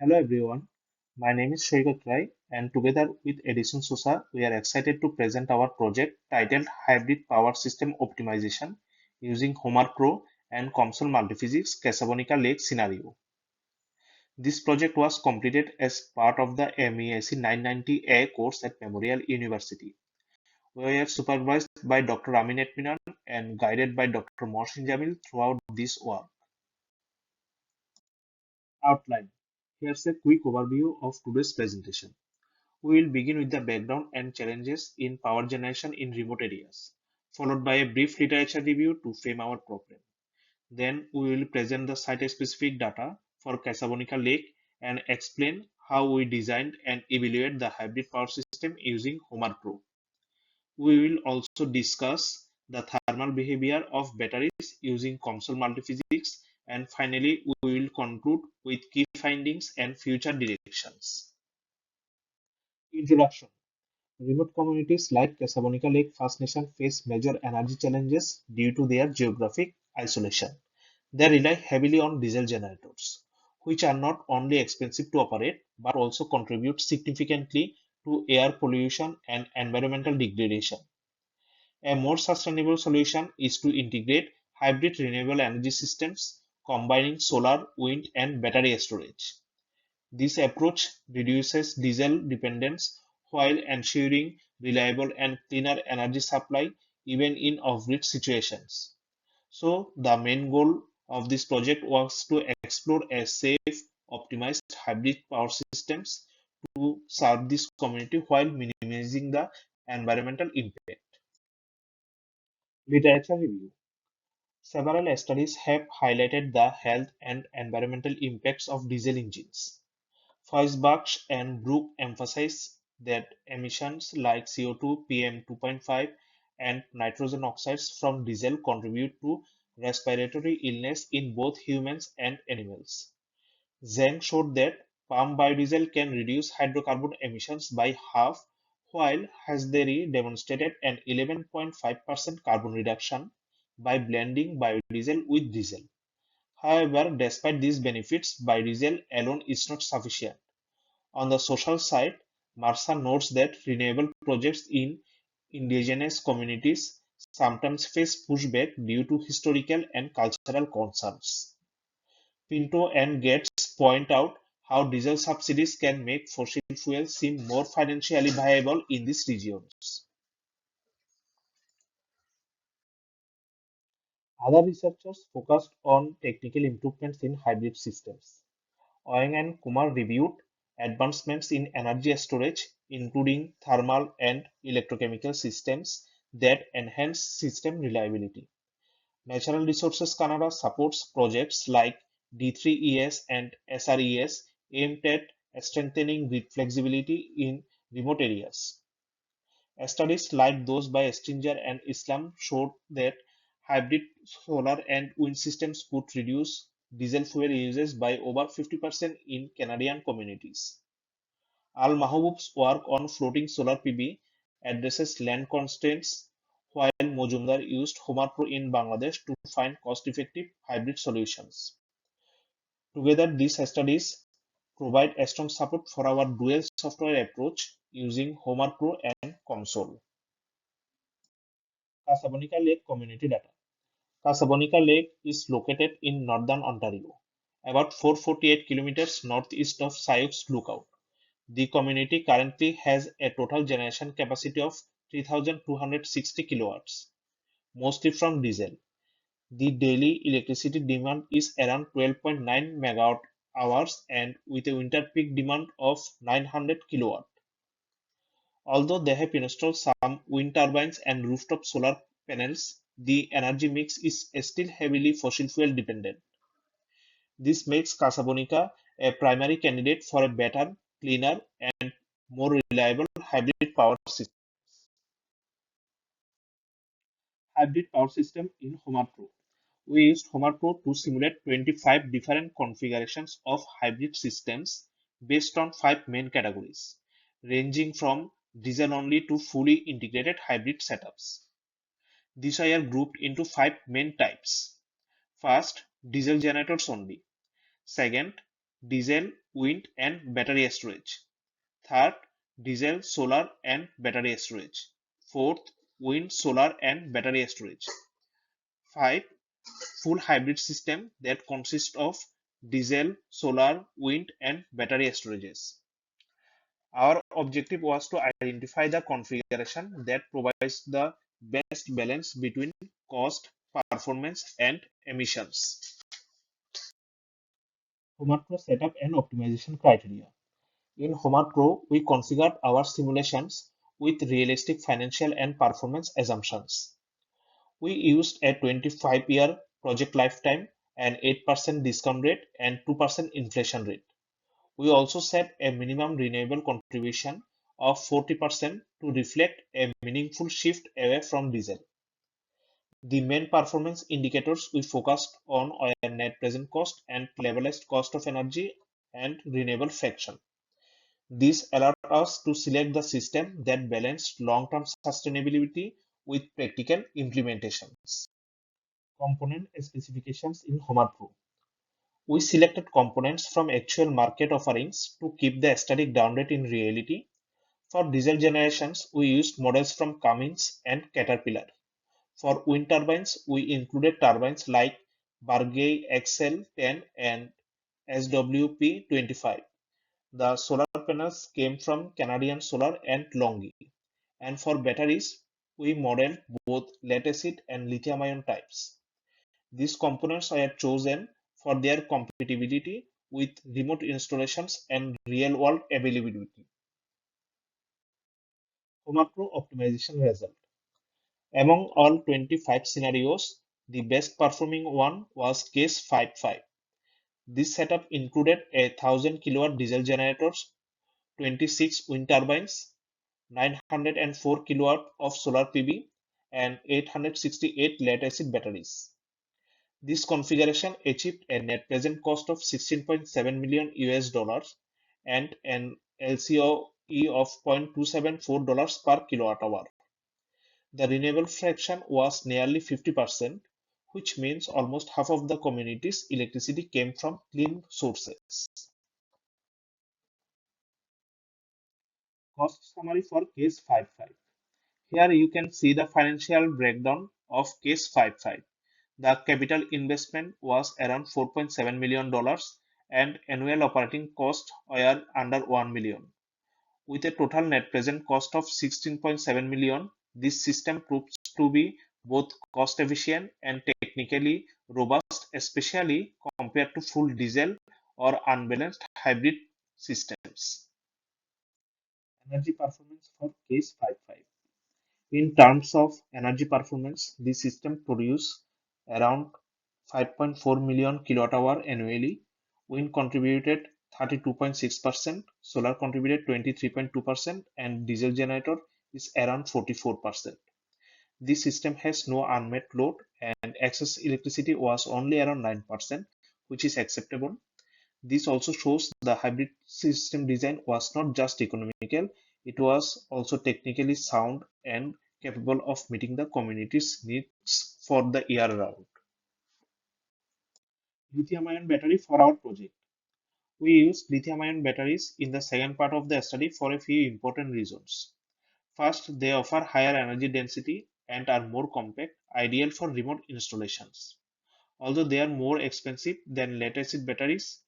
Hello everyone, my name is Shoikat Rai and together with Edison Sosa, we are excited to present our project titled Hybrid Power System Optimization using Homer Pro and COMSOL Multiphysics Kasabonika Lake scenario. This project was completed as part of the MESE 990A course at Memorial University. We were supervised by Dr. Amin Etminan and guided by Dr. Mohsin Jamil throughout this work. Outline. Here's a quick overview of today's presentation. We will begin with the background and challenges in power generation in remote areas, followed by a brief literature review to frame our problem. Then we will present the site-specific data for Kasabonika Lake and explain how we designed and evaluate the hybrid power system using Homer Pro. We will also discuss the thermal behavior of batteries using COMSOL Multiphysics, and finally we will conclude with key findings and future directions. Introduction. Remote communities like Kasabonika Lake First Nation face major energy challenges due to their geographic isolation. They rely heavily on diesel generators, which are not only expensive to operate but also contribute significantly to air pollution and environmental degradation. A more sustainable solution is to integrate hybrid renewable energy systems combining solar, wind, and battery storage. This approach reduces diesel dependence while ensuring reliable and cleaner energy supply even in off-grid situations. So, the main goal of this project was to explore a safe, optimized hybrid power systems to serve this community while minimizing the environmental impact. Literature review. Several studies have highlighted the health and environmental impacts of diesel engines. Feuerbach and Brook emphasize that emissions like CO2, PM2.5, and nitrogen oxides from diesel contribute to respiratory illness in both humans and animals. Zhang showed that palm biodiesel can reduce hydrocarbon emissions by half, while Hasderi demonstrated an 11.5% carbon reduction by blending biodiesel with diesel. However, despite these benefits, biodiesel alone is not sufficient. On the social side, Marsa notes that renewable projects in indigenous communities sometimes face pushback due to historical and cultural concerns. Pinto and Gates point out how diesel subsidies can make fossil fuels seem more financially viable in these regions. Other researchers focused on technical improvements in hybrid systems. Oeng and Kumar reviewed advancements in energy storage, including thermal and electrochemical systems that enhance system reliability. Natural Resources Canada supports projects like D3ES and SRES aimed at strengthening grid flexibility in remote areas. Studies like those by Estinger and Islam showed that hybrid solar and wind systems could reduce diesel fuel uses by over 50% in Canadian communities. Al Mahaboob's work on floating solar PV addresses land constraints, while Mojumdar used Homer Pro in Bangladesh to find cost-effective hybrid solutions. Together, these studies provide a strong support for our dual software approach using Homer Pro and COMSOL. Kasabonika Lake Community Data. Kasabonika Lake is located in northern Ontario, about 448 kilometers northeast of Sioux Lookout. The community currently has a total generation capacity of 3,260 kilowatts, mostly from diesel. The daily electricity demand is around 12.9 megawatt hours and with a winter peak demand of 900 kilowatt. Although they have installed some wind turbines and rooftop solar panels, the energy mix is still heavily fossil fuel dependent. This makes Kasabonika a primary candidate for a better, cleaner, and more reliable hybrid power system. Hybrid power system in Homer Pro. We used Homer Pro to simulate 25 different configurations of hybrid systems based on five main categories, ranging from diesel only to fully integrated hybrid setups. These are grouped into five main types. First, diesel generators only. Second, diesel, wind, and battery storage. Third, diesel, solar, and battery storage. Fourth, wind, solar, and battery storage. Five, full hybrid system that consists of diesel, solar, wind, and battery storages. Our objective was to identify the configuration that provides the best balance between cost, performance, and emissions. Homatro setup and optimization criteria. In Homatro, we configured our simulations with realistic financial and performance assumptions. We used a 25-year project lifetime, an 8% discount rate, and 2% inflation rate. We also set a minimum renewable contribution of 40% to reflect a meaningful shift away from diesel. The main performance indicators we focused on are net present cost and levelized cost of energy and renewable fraction. This allowed us to select the system that balanced long-term sustainability with practical implementations. Component specifications in Homatro. We selected components from actual market offerings to keep the static down rate in reality. For diesel generations, we used models from Cummins and Caterpillar. For wind turbines, we included turbines like Bargay XL10 and SWP25. The solar panels came from Canadian Solar and Longi. And for batteries, we modeled both lead acid and lithium ion types. These components are chosen for their compatibility with remote installations and real-world availability. Macro optimization result. Among all 25 scenarios, the best performing one was case 55. This setup included a 1000 kilowatt diesel generators, 26 wind turbines, 904 kilowatt of solar PV, and 868 lead acid batteries. This configuration achieved a net present cost of 16.7 million US dollars and an LCOE of $0.274 per kilowatt hour. The renewable fraction was nearly 50%, which means almost half of the community's electricity came from clean sources. Cost summary for case 55. Here you can see the financial breakdown of case 55. The capital investment was around $4.7 million and annual operating costs were under 1 million. With a total net present cost of 16.7 million, this system proves to be both cost efficient and technically robust, especially compared to full diesel or unbalanced hybrid systems. Energy performance for case 55. In terms of energy performance, the system produces around 5.4 million kilowatt hour annually. Wind contributed 32.6%, solar contributed 23.2%, and diesel generator is around 44%. This system has no unmet load and excess electricity was only around 9%, which is acceptable. This also shows the hybrid system design was not just economical, it was also technically sound and capable of meeting the community's needs for the year round. Lithium ion battery for our project. We used lithium ion batteries in the second part of the study for a few important reasons. First, they offer higher energy density and are more compact, ideal for remote installations. Although they are more expensive than lead acid batteries,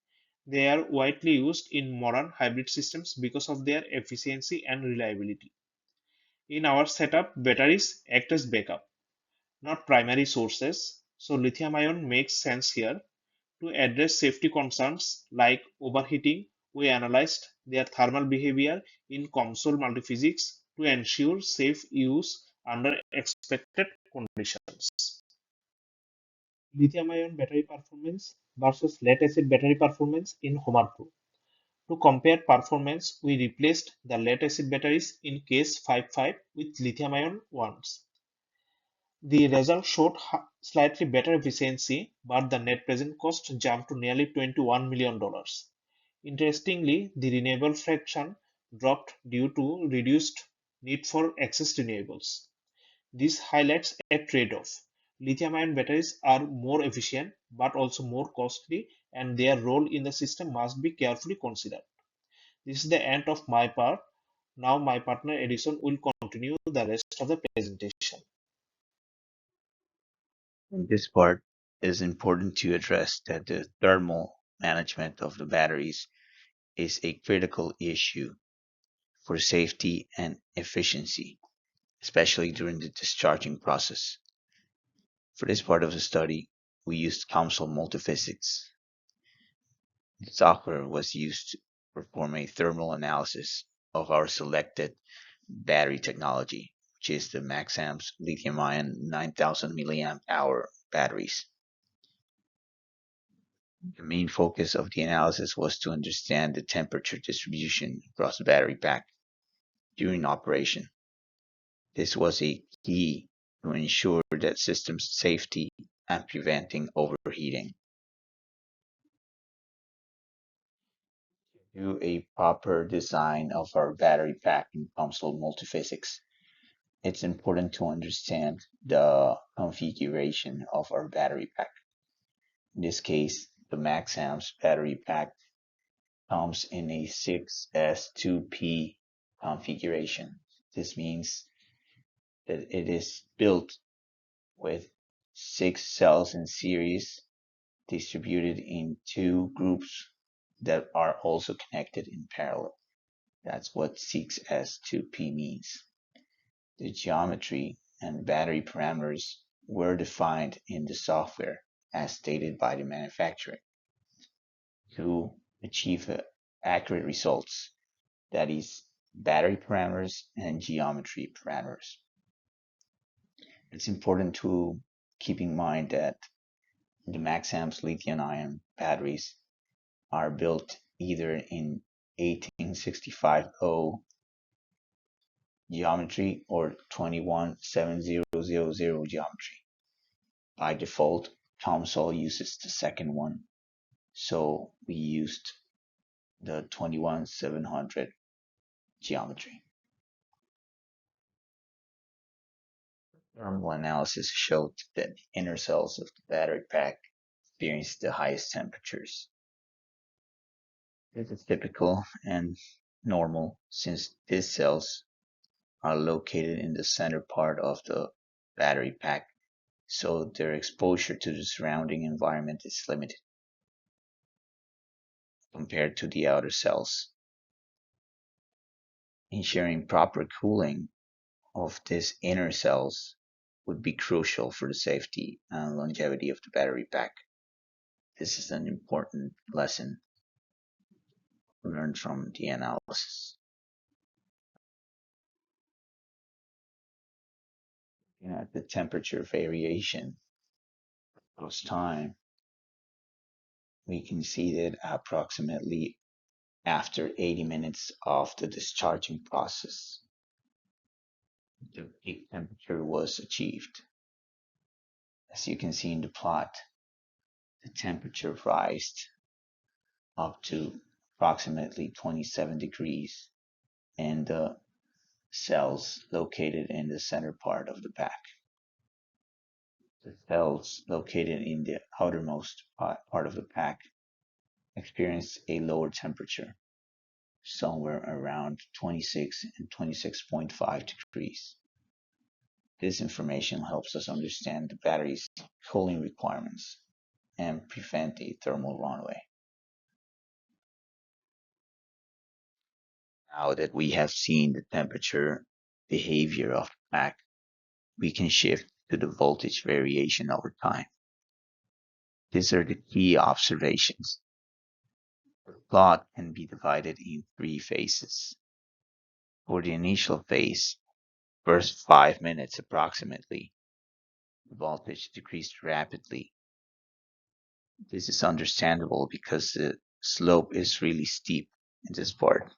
they are widely used in modern hybrid systems because of their efficiency and reliability. In our setup, batteries act as backup, not primary sources, so lithium ion makes sense here. To address safety concerns like overheating, we analyzed their thermal behavior in COMSOL Multiphysics to ensure safe use under expected conditions. Lithium-ion battery performance versus lead-acid battery performance in Homer 2. To compare performance, we replaced the lead-acid batteries in case 55 with lithium-ion ones. The result showed slightly better efficiency, but the net present cost jumped to nearly $21 million. Interestingly, the renewable fraction dropped due to reduced need for excess renewables. This highlights a trade-off. Lithium-ion batteries are more efficient but also more costly and their role in the system must be carefully considered. This is the end of my part. Now my partner Edison will continue the rest of the presentation. In this part, it is important to address that the thermal management of the batteries is a critical issue for safety and efficiency, especially during the discharging process. For this part of the study, we used COMSOL Multiphysics. The software was used to perform a thermal analysis of our selected battery technology, which is the Maxam's lithium-ion 9000 milliamp hour batteries. The main focus of the analysis was to understand the temperature distribution across the battery pack during operation. This was a key to ensure that system safety and preventing overheating. To do a proper design of our battery pack in COMSOL Multiphysics, it's important to understand the configuration of our battery pack. In this case, the Maxam's battery pack comes in a 6S2P configuration. This means that it is built with 6 cells in series distributed in 2 groups that are also connected in parallel. That's what 6S2P means. The geometry and battery parameters were defined in the software as stated by the manufacturer to achieve accurate results, that is, battery parameters and geometry parameters. It's important to keep in mind that the Maxam's lithium-ion batteries are built either in 18650 geometry or 21700 geometry. By default, COMSOL uses the second one, so we used the 21700 geometry. Thermal analysis showed that the inner cells of the battery pack experienced the highest temperatures. This is typical and normal since these cells are located in the center part of the battery pack, so their exposure to the surrounding environment is limited compared to the outer cells. Ensuring proper cooling of these inner cells would be crucial for the safety and longevity of the battery pack. This is an important lesson learned from the analysis. At the temperature variation across time, we can see that approximately after 80 minutes of the discharging process, the peak temperature was achieved. As you can see in the plot, the temperature rised up to approximately 27 degrees in the cells located in the center part of the pack. The cells located in the outermost part of the pack experienced a lower temperature, somewhere around 26 and 26.5 degrees. This information helps us understand the battery's cooling requirements and prevent a thermal runaway. Now that we have seen the temperature behavior of the pack, we can shift to the voltage variation over time. These are the key observations. The plot can be divided in 3 phases. For the initial phase, first 5 minutes approximately, the voltage decreased rapidly. This is understandable because the slope is really steep in this part.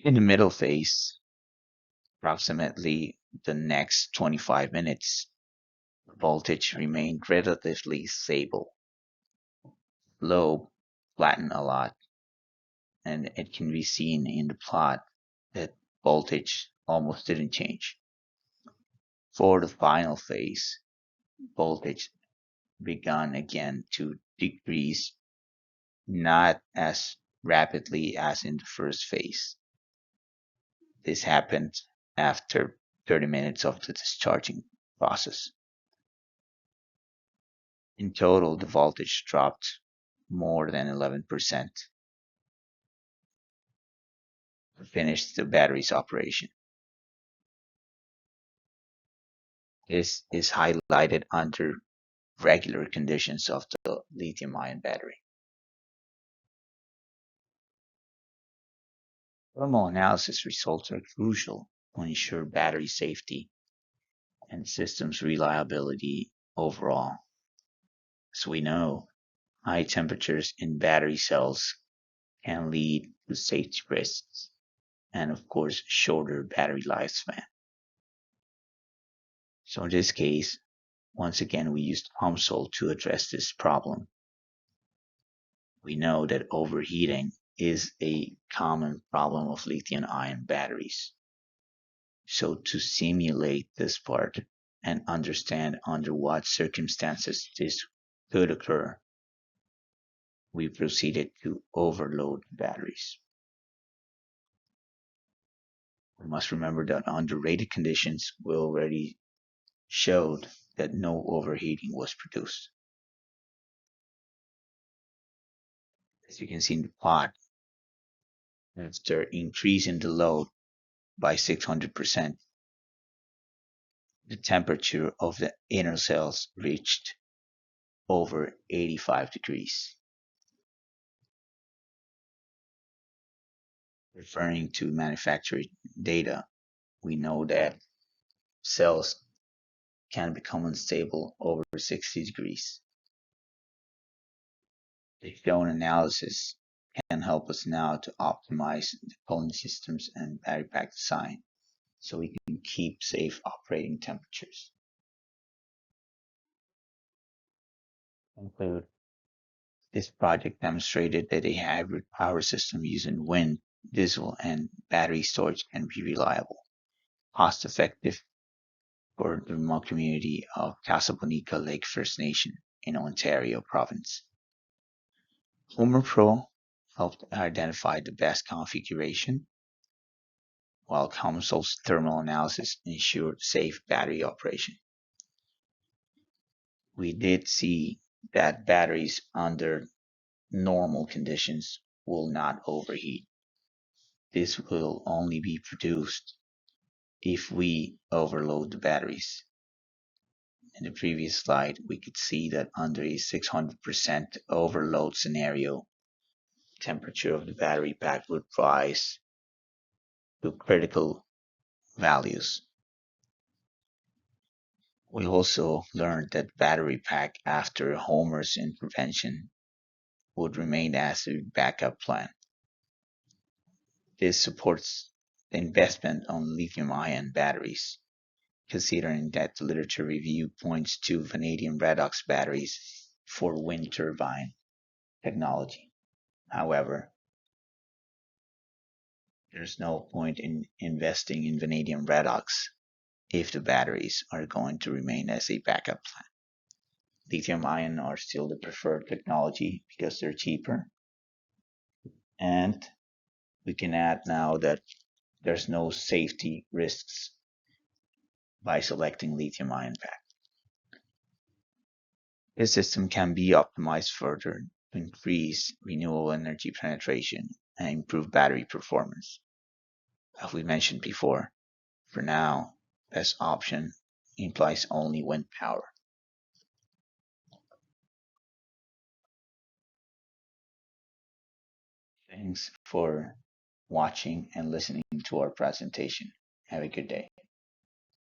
In the middle phase, approximately the next 25 minutes, the voltage remained relatively stable. Slope flattened a lot, and it can be seen in the plot that voltage almost didn't change. For the final phase, voltage began again to decrease, not as rapidly as in the first phase. This happened after 30 minutes of the discharging process. In total, the voltage dropped more than 11% to finish the battery's operation. This is highlighted under regular conditions of the lithium ion battery. Thermal analysis results are crucial to ensure battery safety and systems reliability overall. As we know, high temperatures in battery cells can lead to safety risks and, of course, shorter battery lifespan. So, in this case, once again, we used COMSOL to address this problem. We know that overheating is a common problem of lithium ion batteries. So, to simulate this part and understand under what circumstances this could occur, we proceeded to overload batteries. We must remember that under rated conditions, we already showed that no overheating was produced. As you can see in the plot, after increasing the load by 600%, the temperature of the inner cells reached over 85 degrees. Referring to manufacturing data, we know that cells can become unstable over 60 degrees. The shown analysis can help us now to optimize the cooling systems and battery pack design so we can keep safe operating temperatures. To conclude, this project demonstrated that a hybrid power system using wind, diesel, and battery storage can be reliable, cost effective for the remote community of Kasabonika Lake First Nation in Ontario province. Homer Pro helped identify the best configuration, while COMSOL's thermal analysis ensured safe battery operation. We did see that batteries under normal conditions will not overheat. This will only be produced if we overload the batteries. In the previous slide, we could see that under a 600% overload scenario, temperature of the battery pack would rise to critical values. We also learned that battery pack after Homer's intervention would remain as a backup plan. This supports the investment on lithium-ion batteries, considering that the literature review points to vanadium redox batteries for wind turbine technology. However, there's no point in investing in vanadium redox if the batteries are going to remain as a backup plan. Lithium ion are still the preferred technology because they're cheaper. And we can add now that there's no safety risks by selecting lithium ion pack. This system can be optimized further to increase renewable energy penetration and improve battery performance. As we mentioned before, for now, best option implies only wind power. Thanks for watching and listening to our presentation. Have a good day.